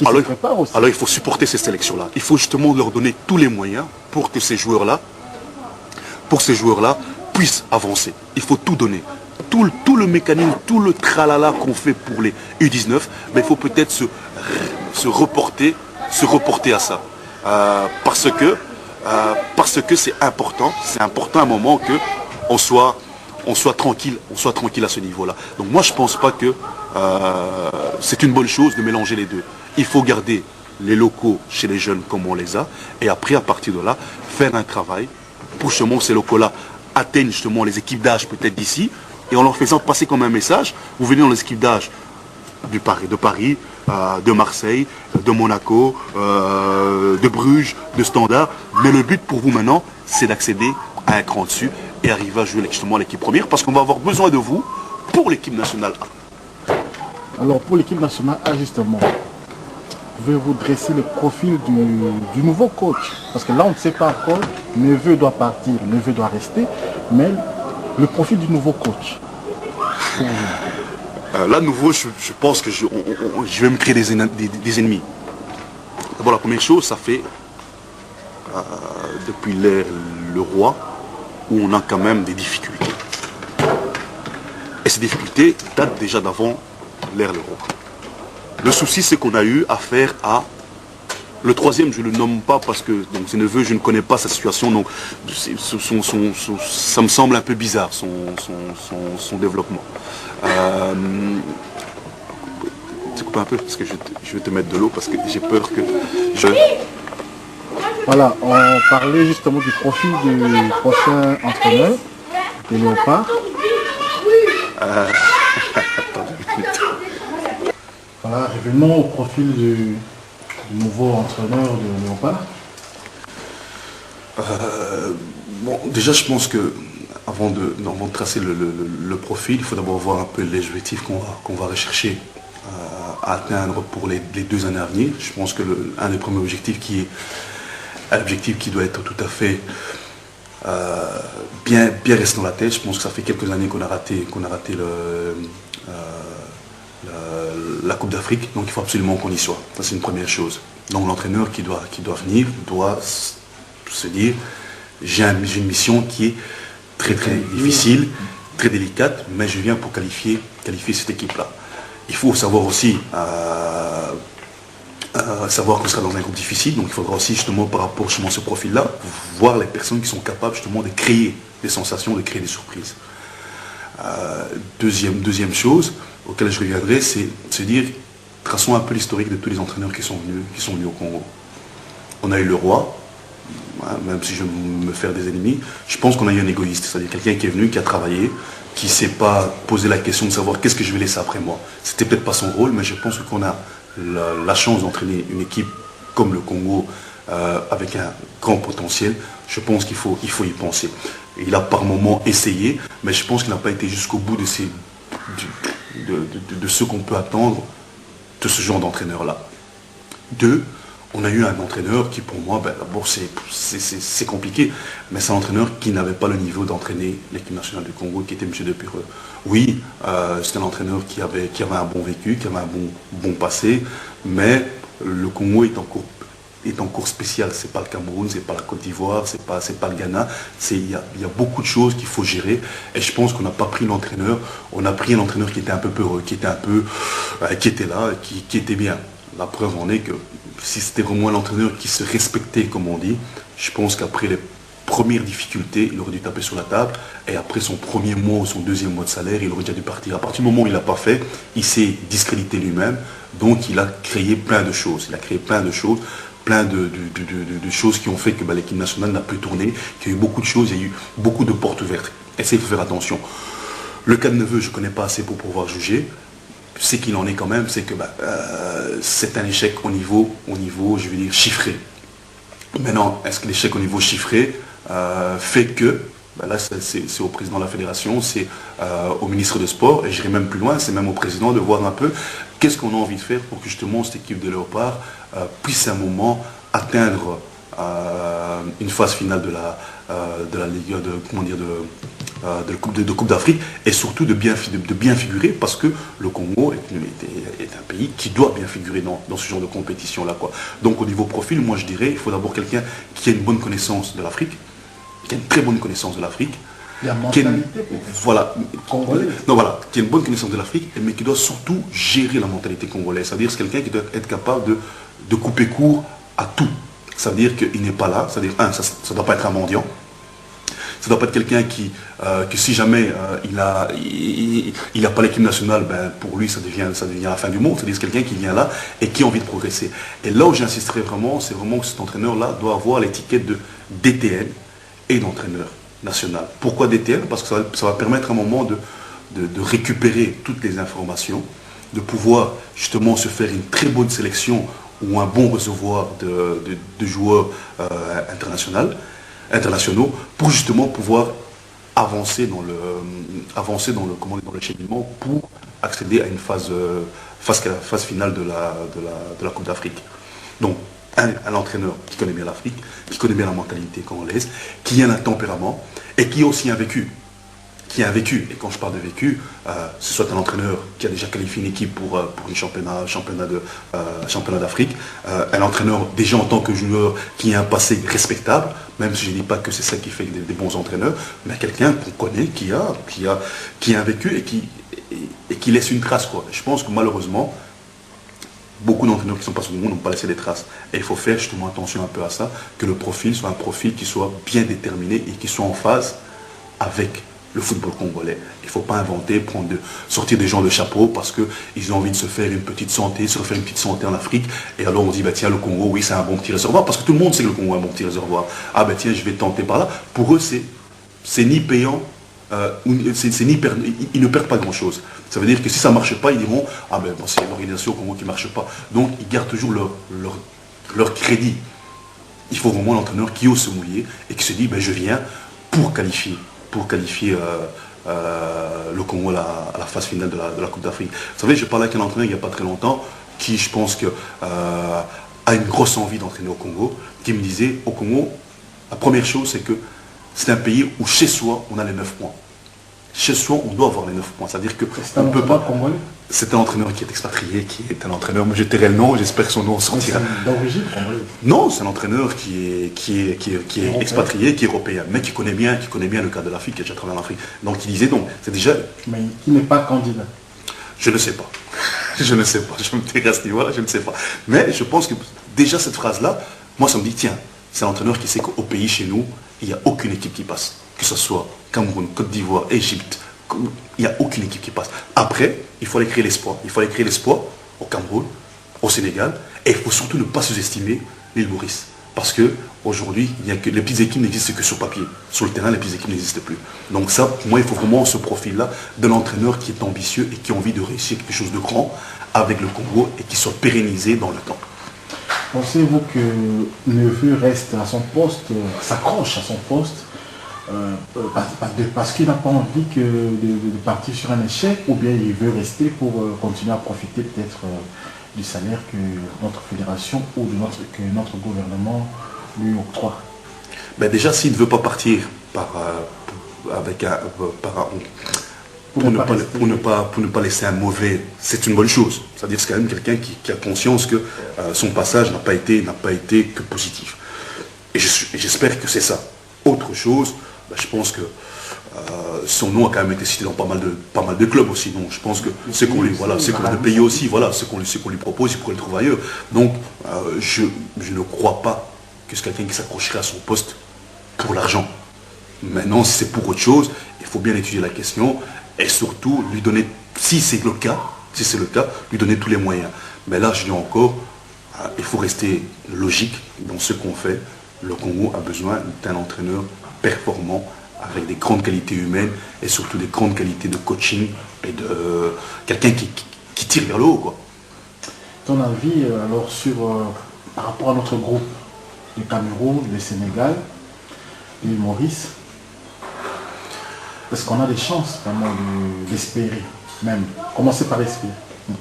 qui se préparent aussi. Alors il faut supporter ces sélections-là. Il faut justement leur donner tous les moyens pour que ces joueurs-là puissent avancer. Il faut tout donner. Tout le mécanisme, tout le tralala qu'on fait pour les U19, mais il faut peut-être se reporter à ça. Parce que c'est important à un moment qu'on soit tranquille à ce niveau-là. Donc moi je ne pense pas que c'est une bonne chose de mélanger les deux. Il faut garder les locaux chez les jeunes comme on les a, et après à partir de là, faire un travail pour justement ces locaux-là atteignent justement les équipes d'âge peut-être d'ici, et en leur faisant passer comme un message, vous venez dans les équipes d'âge de Paris, de Marseille, de Monaco, de Bruges, de Standard, mais le but pour vous maintenant, c'est d'accéder à un cran dessus et arriver à jouer justement l'équipe première, parce qu'on va avoir besoin de vous pour l'équipe nationale A. Alors pour l'équipe nationale A justement, pouvez-vous dresser le profil du nouveau coach? Parce que là on ne sait pas encore, Neveu doit partir, Neveu doit rester, mais le profil du nouveau coach. Là, nouveau, je pense que je vais me créer des ennemis. D'abord, la première chose, ça fait depuis le roi, où on a quand même des difficultés. Et ces difficultés datent déjà d'avant l'ère le roi. Le souci, c'est qu'on a eu affaire à... Le troisième, je ne le nomme pas parce que ses neveux, je ne connais pas sa situation, donc ça me semble un peu bizarre, son développement. Tu coupes un peu parce que je vais te mettre de l'eau parce que j'ai peur que je... Voilà, on parlait justement du profil du prochain entraîneur des Léopards. Voilà, revenons au profil du nouveau entraîneur de Léopard. Bon, déjà, je pense que avant de tracer le profil, il faut d'abord voir un peu les objectifs qu'on va rechercher à atteindre pour les 2 années à venir. Je pense que un des premiers objectifs qui est un objectif qui doit être tout à fait bien resté dans la tête. Je pense que ça fait quelques années qu'on a raté la Coupe d'Afrique, donc il faut absolument qu'on y soit. Ça, c'est une première chose. Donc l'entraîneur qui doit venir doit se dire, j'ai une mission qui est très très difficile, très délicate, mais je viens pour qualifier cette équipe-là. Il faut savoir aussi savoir qu'on sera dans un groupe difficile, donc il faudra aussi justement par rapport justement à ce profil-là, voir les personnes qui sont capables justement de créer des sensations, de créer des surprises. Deuxième chose auquel je reviendrai, c'est se dire, traçons un peu l'historique de tous les entraîneurs qui sont venus au Congo. On a eu le roi, même si je veux me faire des ennemis, je pense qu'on a eu un égoïste, c'est-à-dire quelqu'un qui est venu, qui a travaillé, qui ne s'est pas posé la question de savoir qu'est-ce que je vais laisser après moi. C'était peut-être pas son rôle, mais je pense qu'on a la chance d'entraîner une équipe comme le Congo, avec un grand potentiel. Je pense qu'il faut y penser. Il a par moments essayé, mais je pense qu'il n'a pas été jusqu'au bout de ce qu'on peut attendre de ce genre d'entraîneur-là. 2, on a eu un entraîneur qui, pour moi, d'abord c'est compliqué, mais c'est un entraîneur qui n'avait pas le niveau d'entraîner l'équipe nationale du Congo, qui était M. Depureux. Oui, c'est un entraîneur qui avait un bon vécu, qui avait un bon passé, mais le Congo est encore spécial. C'est pas le Cameroun, c'est pas la Côte d'Ivoire, c'est pas le Ghana. Il y a beaucoup de choses qu'il faut gérer, et je pense qu'on n'a pas pris l'entraîneur. On a pris un entraîneur qui était un peu peureux, qui était là, qui était bien. La preuve en est que si c'était vraiment l'entraîneur qui se respectait, comme on dit, je pense qu'après les premières difficultés, il aurait dû taper sur la table, et après son premier mois ou son deuxième mois de salaire, il aurait déjà dû partir. À partir du moment où il ne l'a pas fait, il s'est discrédité lui-même, donc il a créé plein de choses. Plein de choses qui ont fait que l'équipe nationale n'a plus tourné, qu'il y a eu beaucoup de choses, il y a eu beaucoup de portes ouvertes. Essayez de faire attention. Le cas de Neveu, je ne connais pas assez pour pouvoir juger. Ce qu'il en est quand même, c'est que c'est un échec au niveau, je veux dire, chiffré. Maintenant, est-ce que l'échec au niveau chiffré fait que, là c'est au président de la fédération, c'est au ministre des Sports, et j'irai même plus loin, c'est même au président de voir un peu qu'est-ce qu'on a envie de faire pour que justement cette équipe de Léopard puisse à un moment atteindre une phase finale de la Ligue de Coupe d'Afrique, et surtout de bien figurer, parce que le Congo est un pays qui doit bien figurer dans ce genre de compétition-là, quoi. Donc au niveau profil, moi je dirais, il faut d'abord quelqu'un qui a une bonne connaissance de l'Afrique, qui a une très bonne connaissance de l'Afrique, voilà, non, voilà, qui a une bonne connaissance de l'Afrique, mais qui doit surtout gérer la mentalité congolaise. C'est-à-dire c'est quelqu'un qui doit être capable de couper court à tout. Ça veut dire qu'il n'est pas là, ça veut dire, ça ne doit pas être un mendiant. Ça ne doit pas être quelqu'un que si jamais il n'a pas l'équipe nationale, ben, pour lui ça devient la fin du monde. C'est-à-dire quelqu'un qui vient là et qui a envie de progresser. Et là où j'insisterai vraiment, c'est vraiment que cet entraîneur-là doit avoir l'étiquette de DTN et d'entraîneur national. Pourquoi DTN? Parce que ça va permettre à un moment de récupérer toutes les informations, de pouvoir justement se faire une très bonne sélection ou un bon réservoir de joueurs internationaux, pour justement pouvoir avancer dans le cheminement pour accéder à une phase finale de la Coupe d'Afrique. Donc, un entraîneur qui connaît bien l'Afrique, qui connaît bien la mentalité congolaise, qui a un tempérament et qui a aussi un vécu. Et quand je parle de vécu, ce soit un entraîneur qui a déjà qualifié une équipe pour un championnat d'Afrique, un entraîneur déjà en tant que joueur qui a un passé respectable, même si je ne dis pas que c'est ça qui fait des bons entraîneurs, mais quelqu'un qu'on connaît, qui a un vécu et qui laisse une trace, quoi. Je pense que malheureusement, beaucoup d'entraîneurs qui sont passés au monde n'ont pas laissé des traces. Et il faut faire justement attention un peu à ça, que le profil soit un profil qui soit bien déterminé et qui soit en phase avec le football congolais. Il ne faut pas inventer, sortir des gens de chapeau parce qu'ils ont envie de se faire une petite santé, en Afrique. Et alors on dit, bah, tiens, le Congo, oui, c'est un bon petit réservoir. Parce que tout le monde sait que le Congo est un bon petit réservoir. Ah ben tiens, je vais tenter par là. Pour eux, c'est ni payant, ils ne perdent pas grand-chose. Ça veut dire que si ça ne marche pas, ils diront, ah ben bon, c'est l'organisation au Congo qui ne marche pas. Donc ils gardent toujours leur crédit. Il faut vraiment l'entraîneur qui ose se mouiller et qui se dit, ben, je viens pour qualifier le Congo à la phase finale de la Coupe d'Afrique. Vous savez, je parlais avec un entraîneur il n'y a pas très longtemps, qui je pense a une grosse envie d'entraîner au Congo, qui me disait, au Congo, la première chose, c'est que c'est un pays où chez soi, on a les 9 points. Chez soi, on doit avoir les 9 points. C'est-à-dire que on ne peut pas. Congolais. C'est un entraîneur qui est expatrié, qui est un entraîneur. Moi, je tairai le nom, j'espère que son nom sortira. D'origine congolaise. Non, c'est un entraîneur qui est expatrié, qui est européen, mais qui connaît bien le cas de l'Afrique, qui a déjà travaillé en Afrique. Donc, il disait donc, c'est déjà. Mais qui n'est pas candidat. Je ne sais pas. Je ne sais pas. Je me tairai à ce niveau-là, je ne sais pas. Mais je pense que déjà cette phrase-là, moi, ça me dit, tiens, c'est un entraîneur qui sait qu'au pays, chez nous, il n'y a aucune équipe qui passe. Que ce soit Cameroun, Côte d'Ivoire, Égypte, il n'y a aucune équipe qui passe. Après, il faut aller créer l'espoir. Il faut aller créer l'espoir au Cameroun, au Sénégal, et il faut surtout ne pas sous-estimer l'île Maurice. Parce qu'aujourd'hui, les petites équipes n'existent que sur papier. Sur le terrain, les petites équipes n'existent plus. Donc ça, pour moi, il faut vraiment ce profil-là de l'entraîneur qui est ambitieux et qui a envie de réussir quelque chose de grand avec le Congo et qui soit pérennisé dans le temps. Pensez-vous que Neveu reste à son poste, s'accroche à son poste, parce qu'il n'a pas envie de partir sur un échec, ou bien il veut rester pour continuer à profiter peut-être du salaire que notre fédération ou que notre gouvernement lui octroie? Ben déjà, s'il ne veut pas partir pour ne pas laisser un mauvais, c'est une bonne chose. C'est-à-dire que c'est quand même quelqu'un qui a conscience que son passage n'a pas été que positif. Et j'espère que c'est ça. Autre chose, ben, je pense que son nom a quand même été cité dans pas mal de clubs aussi. Donc je pense que c'est qu'on lui, voilà, c'est qu'on le pays aussi, voilà, ce qu'on lui propose, il pourrait le trouver ailleurs. Donc je ne crois pas que c'est quelqu'un qui s'accrocherait à son poste pour l'argent. Maintenant, si c'est pour autre chose, il faut bien étudier la question et surtout lui donner, si c'est le cas, lui donner tous les moyens. Mais là, je dis encore, il faut rester logique dans ce qu'on fait. Le Congo a besoin d'un entraîneur performant, avec des grandes qualités humaines et surtout des grandes qualités de coaching et de quelqu'un qui tire vers le haut, quoi. Ton avis alors par rapport à notre groupe, le Cameroun, le Sénégal, l'île Maurice, est-ce qu'on a des chances vraiment d'espérer, même commencer par espérer?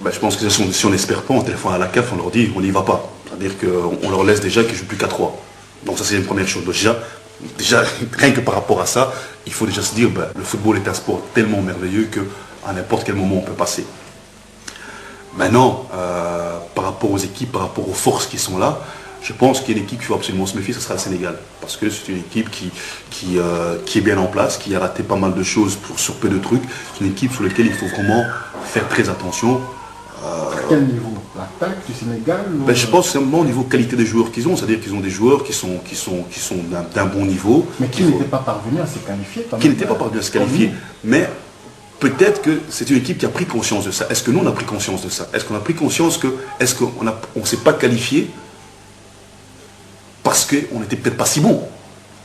Ben, je pense que si on n'espère pas, on téléphone à la CAF, on leur dit on n'y va pas. C'est-à-dire qu'on leur laisse déjà qu'ils ne jouent plus qu'à 3. Donc ça c'est une première chose. Donc, déjà, rien que par rapport à ça, il faut déjà se dire, ben, le football est un sport tellement merveilleux qu'à n'importe quel moment on peut passer. Maintenant, par rapport aux équipes, par rapport aux forces qui sont là, je pense qu'il y a une équipe qu'il faut absolument se méfier, ce sera le Sénégal. Parce que c'est une équipe qui est bien en place, qui a raté pas mal de choses sur peu de trucs. C'est une équipe sur laquelle il faut vraiment faire très attention. À quel niveau? L'attaque du Sénégal Ben, je pense simplement au niveau qualité des joueurs qu'ils ont, c'est-à-dire qu'ils ont des joueurs qui sont d'un bon niveau. Mais qui n'étaient pas parvenus à se qualifier quand même. Qui n'étaient pas parvenus à se qualifier. Mais peut-être que c'est une équipe qui a pris conscience de ça. Est-ce que nous, on a pris conscience de ça? Est-ce qu'on a pris conscience que, est-ce qu'on ne s'est pas qualifié parce qu'on n'était peut-être pas si bon?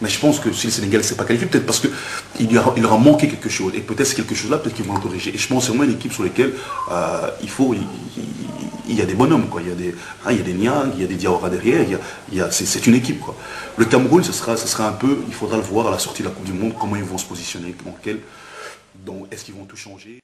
Mais je pense que si le Sénégal ne s'est pas qualifié, peut-être parce qu'il leur a manqué quelque chose. Et peut-être c'est quelque chose-là, peut-être qu'ils vont le corriger. Et je pense que c'est vraiment une équipe sur laquelle il y a des bonhommes, quoi. Il y a des Niang, il y a des Diawara derrière. C'est une équipe, quoi. Le Cameroun, ce sera un peu, il faudra le voir à la sortie de la Coupe du Monde, comment ils vont se positionner, est-ce qu'ils vont tout changer.